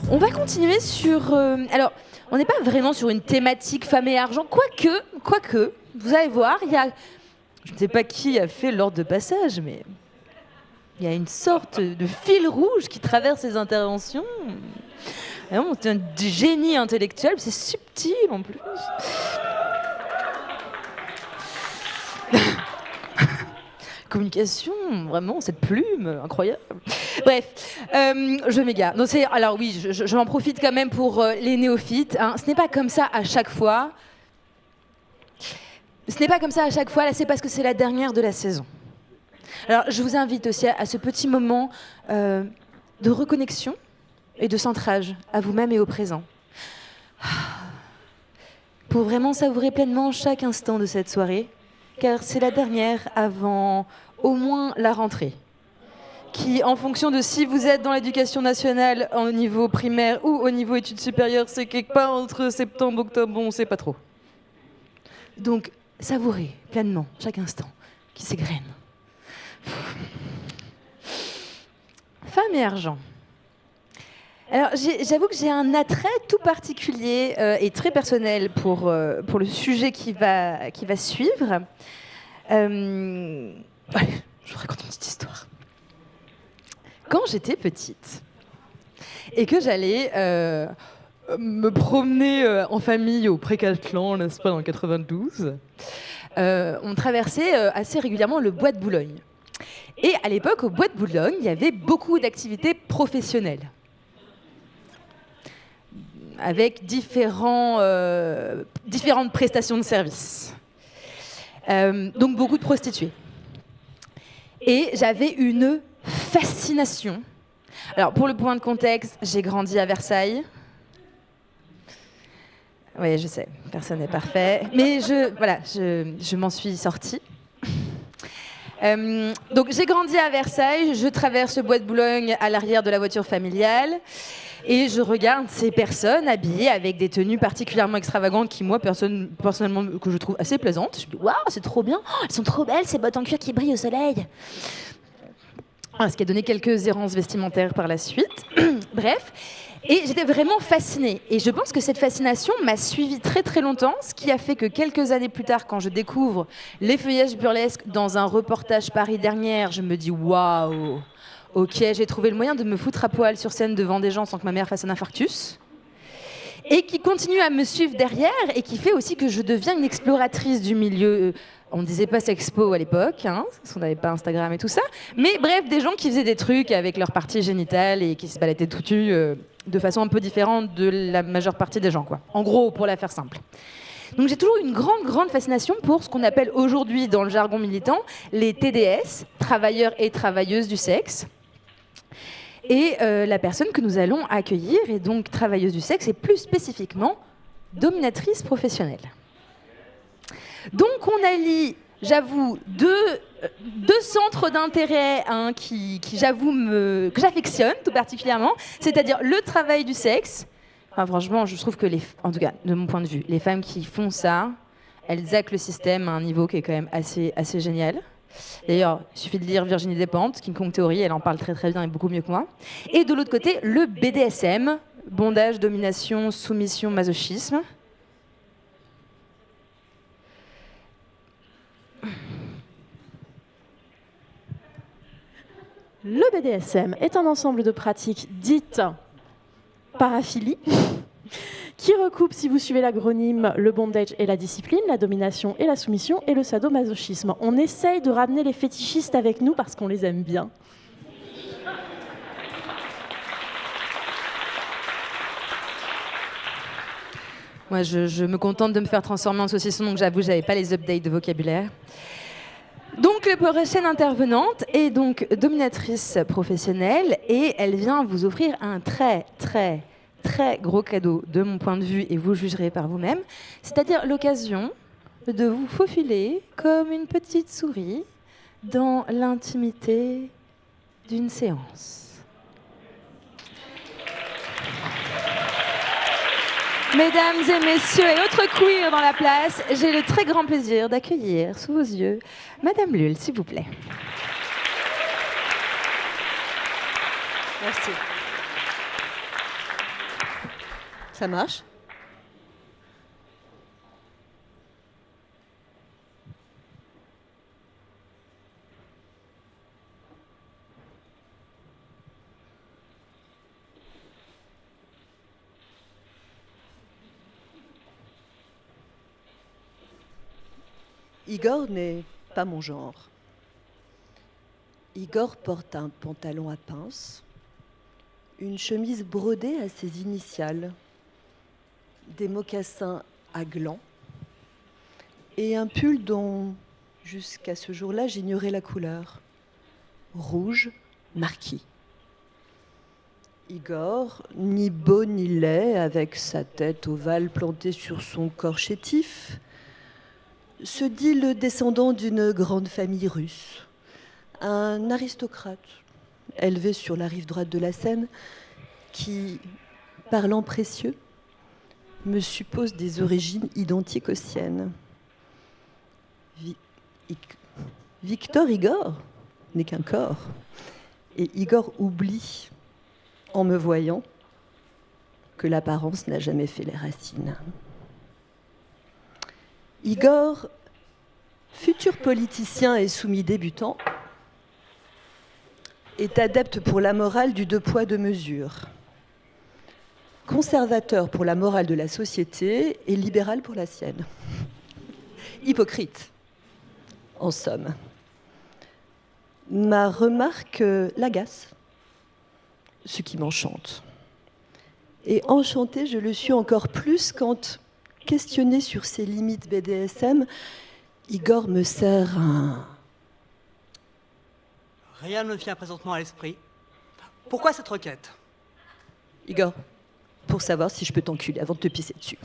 On va continuer sur... alors, on n'est pas vraiment sur une thématique femme et argent, quoique, vous allez voir, il y a... Je ne sais pas qui a fait l'ordre de passage, mais il y a une sorte de fil rouge qui traverse les interventions. Vraiment, c'est un génie intellectuel, c'est subtil en plus. Communication, vraiment, cette plume, incroyable. Bref, je m'égare. Alors oui, j'en profite quand même pour les néophytes. Hein. Ce n'est pas comme ça à chaque fois. Là, c'est parce que c'est la dernière de la saison. Alors, je vous invite aussi à ce petit moment de reconnexion et de centrage à vous-même et au présent. Pour vraiment savourer pleinement chaque instant de cette soirée, car c'est la dernière avant au moins la rentrée, qui, en fonction de si vous êtes dans l'éducation nationale au niveau primaire ou au niveau études supérieures, c'est quelque part entre septembre, octobre, on ne sait pas trop. Donc, savourez pleinement chaque instant qui s'égrène. Femme et argent. Alors, j'avoue que j'ai un attrait tout particulier et très personnel pour le sujet qui va suivre. Je vous raconte une petite histoire. Quand j'étais petite et que j'allais me promener en famille au Pré-Cattelan, n'est-ce pas, dans le 92, on traversait assez régulièrement le Bois de Boulogne. Et à l'époque, au Bois de Boulogne, il y avait beaucoup d'activités professionnelles, avec différentes prestations de services. Donc beaucoup de prostituées. Et j'avais une fascination. Alors, pour le point de contexte, j'ai grandi à Versailles. Oui, je sais, personne n'est parfait. Mais je m'en suis sortie. Donc, j'ai grandi à Versailles, je traverse le Bois de Boulogne à l'arrière de la voiture familiale et je regarde ces personnes habillées avec des tenues particulièrement extravagantes qui, moi, personnellement, que je trouve assez plaisantes. Je me dis, waouh, c'est trop bien, oh, elles sont trop belles, ces bottes en cuir qui brillent au soleil. Ce qui a donné quelques errances vestimentaires par la suite. Bref. Et j'étais vraiment fascinée. Et je pense que cette fascination m'a suivie très très longtemps, ce qui a fait que quelques années plus tard, quand je découvre les feuillages burlesques dans un reportage Paris Dernière, je me dis waouh, ok, j'ai trouvé le moyen de me foutre à poil sur scène devant des gens sans que ma mère fasse un infarctus. Et qui continue à me suivre derrière et qui fait aussi que je deviens une exploratrice du milieu. On ne disait pas sexpo à l'époque, hein, parce qu'on n'avait pas Instagram et tout ça. Mais bref, des gens qui faisaient des trucs avec leurs parties génitales et qui se baladaient tout nus de façon un peu différente de la majeure partie des gens, quoi. En gros, pour la faire simple. Donc j'ai toujours une grande fascination pour ce qu'on appelle aujourd'hui, dans le jargon militant, les TDS, travailleurs et travailleuses du sexe. Et la personne que nous allons accueillir est donc travailleuse du sexe et plus spécifiquement dominatrice professionnelle. Donc on allie, j'avoue, deux centres d'intérêt hein, que j'affectionne tout particulièrement, c'est-à-dire le travail du sexe. Enfin, franchement, je trouve que, en tout cas, de mon point de vue, les femmes qui font ça, elles hackent le système à un niveau qui est quand même assez génial. D'ailleurs, il suffit de lire Virginie Despentes, King Kong Theory, elle en parle très très bien et beaucoup mieux que moi. Et de l'autre côté, le BDSM, bondage, domination, soumission, masochisme. Le BDSM est un ensemble de pratiques dites paraphilie qui recoupe, si vous suivez l'acronyme, le bondage et la discipline, la domination et la soumission et le sadomasochisme. On essaye de ramener les fétichistes avec nous parce qu'on les aime bien. Moi, je me contente de me faire transformer en saucisson, donc j'avoue, j'avais pas les updates de vocabulaire. Donc, la prochaine intervenante est donc dominatrice professionnelle et elle vient vous offrir un très gros cadeau de mon point de vue et vous jugerez par vous-même, c'est-à-dire l'occasion de vous faufiler comme une petite souris dans l'intimité d'une séance. Mesdames et messieurs et autres queers dans la place, j'ai le très grand plaisir d'accueillir sous vos yeux Madame Lul, s'il vous plaît. Merci. Ça marche? Igor n'est pas mon genre. Igor porte un pantalon à pinces, une chemise brodée à ses initiales, des mocassins à glands et un pull dont, jusqu'à ce jour-là, j'ignorais la couleur. Rouge marquis. Igor, ni beau ni laid, avec sa tête ovale plantée sur son corps chétif, se dit le descendant d'une grande famille russe, un aristocrate élevé sur la rive droite de la Seine qui, parlant précieux, me suppose des origines identiques aux siennes. Victor Igor n'est qu'un corps, et Igor oublie, en me voyant, que l'apparence n'a jamais fait les racines. Igor, futur politicien et soumis débutant, est adepte pour la morale du deux poids deux mesures, conservateur pour la morale de la société et libéral pour la sienne. Hypocrite, en somme. Ma remarque l'agace, ce qui m'enchante. Et enchanté, je le suis encore plus quand, questionné sur ses limites BDSM, Igor me sert un... Rien ne me vient présentement à l'esprit. Pourquoi cette requête? Igor, pour savoir si je peux t'enculer avant de te pisser dessus.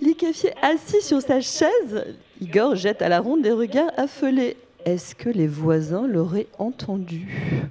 Liquéfié assis sur sa chaise, Igor jette à la ronde des regards affolés. Est-ce que les voisins l'auraient entendu?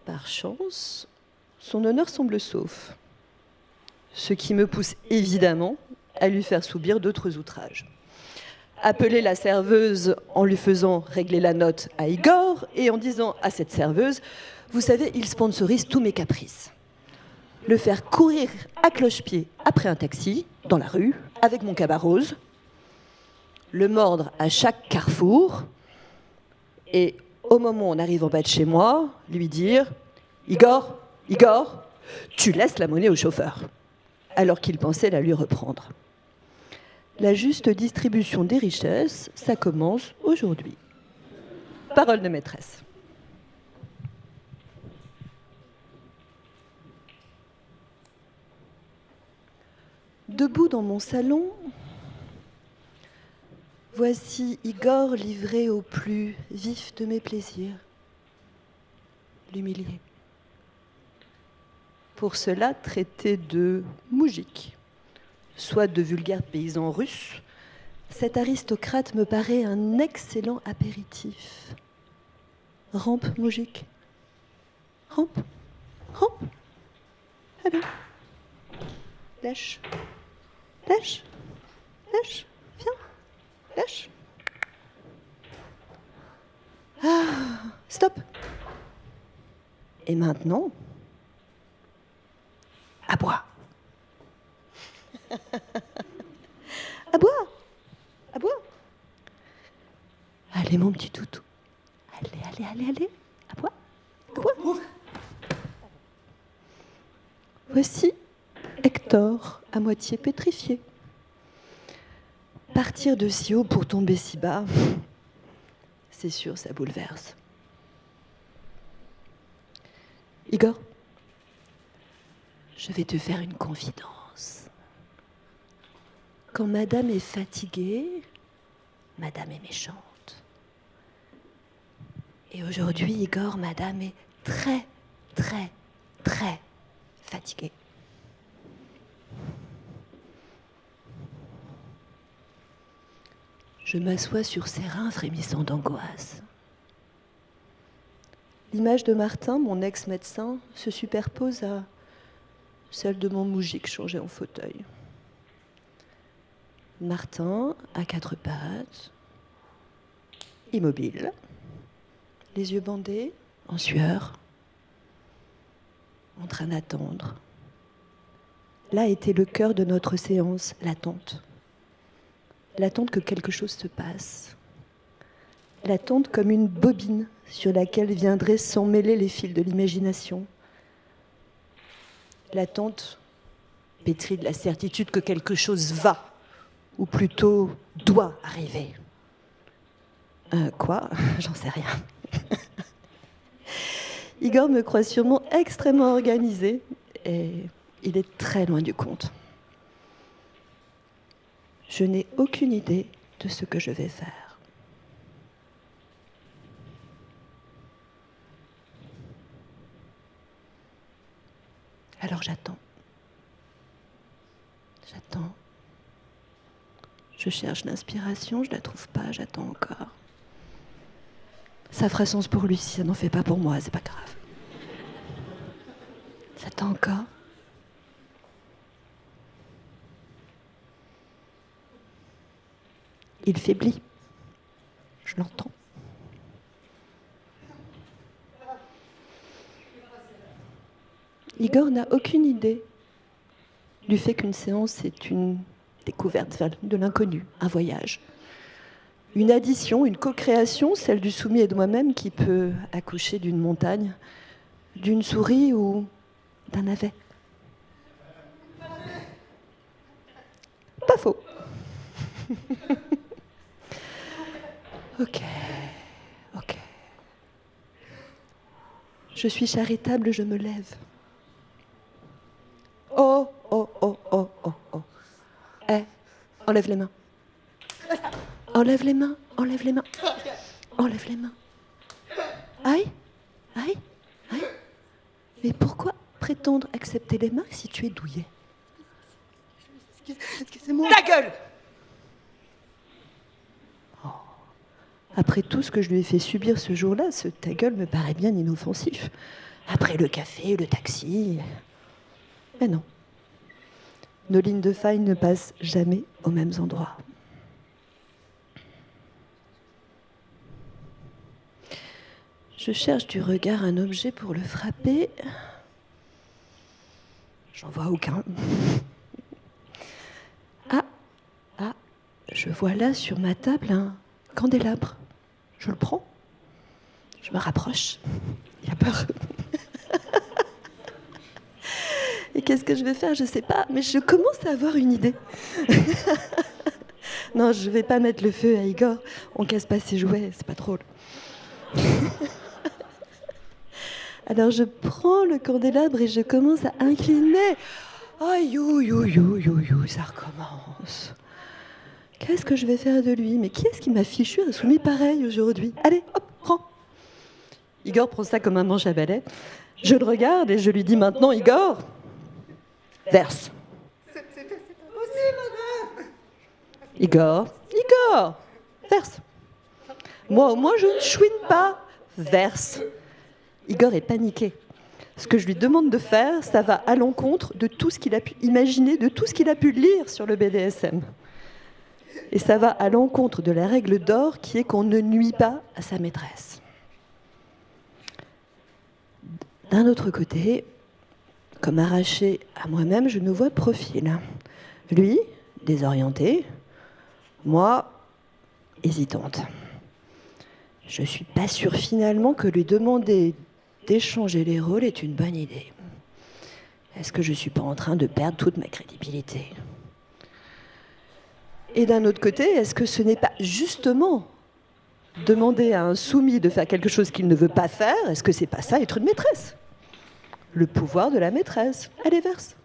Par chance, son honneur semble sauf. Ce qui me pousse évidemment à lui faire subir d'autres outrages. Appeler la serveuse en lui faisant régler la note à Igor et en disant à cette serveuse « Vous savez, il sponsorise tous mes caprices ». Le faire courir à cloche-pied après un taxi, dans la rue, avec mon cabas rose, le mordre à chaque carrefour et, au moment où on arrive en bas de chez moi, lui dire « Igor, Igor, tu laisses la monnaie au chauffeur », alors qu'il pensait la lui reprendre. La juste distribution des richesses, ça commence aujourd'hui. Parole de maîtresse. Debout dans mon salon, voici Igor livré au plus vif de mes plaisirs, l'humilier. Pour cela, traité de moujik, soit de vulgaire paysan russe, cet aristocrate me paraît un excellent apéritif. Rampe, moujik. Rampe, rampe. Allez. Lâche. Lâche. Lâche. Viens. Lâche. Ah, stop. Et maintenant, aboie. Aboie. Aboie. Allez, mon petit toutou. Allez. Aboie. Aboie. Voici Hector, à moitié pétrifié. Partir de si haut pour tomber si bas, c'est sûr, ça bouleverse. Igor, je vais te faire une confidence. Quand Madame est fatiguée, Madame est méchante. Et aujourd'hui, Igor, Madame est très fatiguée. Je m'assois sur ses reins frémissant d'angoisse. L'image de Martin, mon ex-médecin, se superpose à celle de mon moujik changé en fauteuil. Martin, à quatre pattes, immobile, les yeux bandés, en sueur. en train d'attendre. Là était le cœur de notre séance, l'attente. L'attente que quelque chose se passe. L'attente comme une bobine sur laquelle viendraient s'emmêler les fils de l'imagination. L'attente pétrie de la certitude que quelque chose va, ou plutôt doit arriver. Quoi ? J'en sais rien. Igor me croit sûrement extrêmement organisée et il est très loin du compte. Je n'ai aucune idée de ce que je vais faire. Alors j'attends. J'attends. Je cherche l'inspiration, je ne la trouve pas, j'attends encore. Ça fera sens pour lui si ça n'en fait pas pour moi, c'est pas grave. J'attends encore. Il faiblit. Je l'entends. Igor n'a aucune idée du fait qu'une séance est une découverte de l'inconnu, un voyage. Une addition, une co-création, celle du soumis et de moi-même qui peut accoucher d'une montagne, d'une souris ou d'un navet. Pas faux. Ok. Je suis charitable, je me lève. Oh. Enlève les mains. Enlève les mains. Aïe. Mais pourquoi prétendre accepter les mains si tu es douillet ? Excusez-moi. Ta gueule! Après tout ce que je lui ai fait subir ce jour-là, ce ta gueule me paraît bien inoffensif. Après le café, le taxi. Mais non. Nos lignes de faille ne passent jamais aux mêmes endroits. Je cherche du regard un objet pour le frapper. J'en vois aucun. Ah, je vois là sur ma table un candélabre. Je le prends. Je me rapproche. Il a peur. Et qu'est-ce que je vais faire ? Je ne sais pas, mais je commence à avoir une idée. Non, je ne vais pas mettre le feu à Igor. On casse pas ses jouets, c'est pas drôle. Alors je prends le candélabre et je commence à incliner. Oh, you, ça recommence. Qu'est-ce que je vais faire de lui ? Mais qui est-ce qui m'a fichu un soumis pareil aujourd'hui ? Allez, hop, prends. Igor prend ça comme un manche à balai. Je le regarde et je lui dis maintenant, Igor, verse. C'est pas possible. Igor, verse. Moi, au moins, je ne chouine pas. Verse. Igor est paniqué. Ce que je lui demande de faire, ça va à l'encontre de tout ce qu'il a pu imaginer, de tout ce qu'il a pu lire sur le BDSM. Et ça va à l'encontre de la règle d'or qui est qu'on ne nuit pas à sa maîtresse. D'un autre côté, comme arraché à moi-même, je nous vois de profil. Lui, désorienté, moi, hésitante. Je ne suis pas sûre finalement que lui demander d'échanger les rôles est une bonne idée. Est-ce que je ne suis pas en train de perdre toute ma crédibilité ? Et d'un autre côté, est-ce que ce n'est pas justement demander à un soumis de faire quelque chose qu'il ne veut pas faire ? Est-ce que c'est pas ça être une maîtresse ? Le pouvoir de la maîtresse. Allez, verse.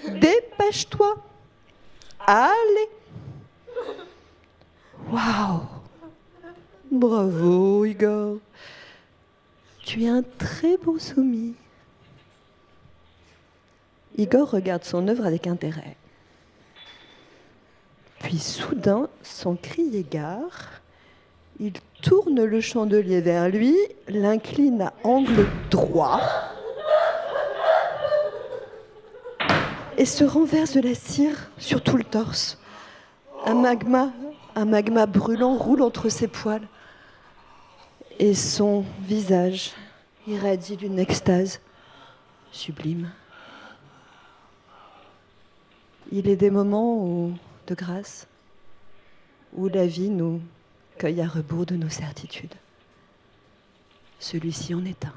Dépêche-toi. Allez. Waouh. Bravo, Igor. Tu es un très bon soumis. Igor regarde son œuvre avec intérêt. Puis soudain, sans crier gare, il tourne le chandelier vers lui, l'incline à angle droit et se renverse de la cire sur tout le torse. Un magma brûlant roule entre ses poils. Et son visage irradie d'une extase sublime. Il est des moments de grâce où la vie nous cueille à rebours de nos certitudes. Celui-ci en est un.